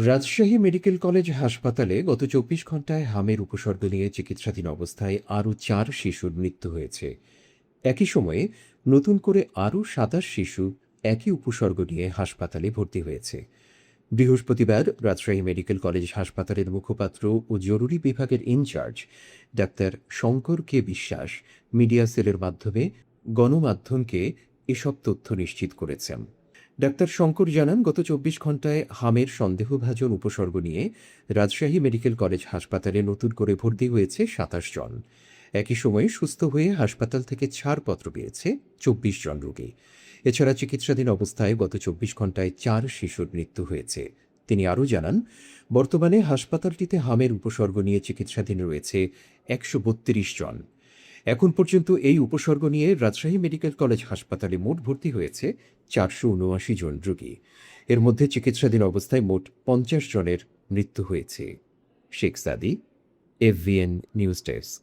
Rajshahi medical college হাসপাতালে গত ২৪ ঘণ্টায় হামের উপসর্গ নিয়ে চিকিৎসাধীন অবস্থায় আরও ৪ শিশুর মৃত্যু হয়েছে। একই সময়ে নতুন করে আরও ২৭ শিশু একই উপসর্গ নিয়ে হাসপাতালে ভর্তি হয়েছে। বৃহস্পতিবার রাজশাহী মেডিকেল কলেজ হাসপাতালের মুখপাত্র ও জরুরি বিভাগের ইনচার্জ ডাক্তার শঙ্কর কে বিশ্বাস মিডিয়া সেলের মাধ্যমে গণমাধ্যমকে এসব তথ্য নিশ্চিত করেছেন। ডাক্তার শঙ্কর জানান, গত ২৪ ঘণ্টায় হামের সন্দেহভাজন উপসর্গ নিয়ে রাজশাহী মেডিকেল কলেজ হাসপাতালে নতুন করে ভর্তি হয়েছে ২৭ জন। একই সময়ে সুস্থ হয়ে হাসপাতাল থেকে ছাড়পত্র পেয়েছে ২৪ জন রোগী। এছাড়া চিকিৎসাধীন অবস্থায় গত ২৪ ঘণ্টায় ৪ শিশুর মৃত্যু হয়েছে। তিনি আরও জানান, বর্তমানে হাসপাতালটিতে হামের উপসর্গ নিয়ে চিকিৎসাধীন রয়েছে ১৩২ জন। এখন পর্যন্ত এই উপসর্গ নিয়ে রাজশাহী মেডিকেল কলেজ হাসপাতালে মোট ভর্তি হয়েছে ৪৭৯ জন রোগী। এর মধ্যে চিকিৎসাধীন অবস্থায় মোট ৫০ জনের মৃত্যু হয়েছে। শেখ সাদি, এফবিএন নিউজ ডেস্ক।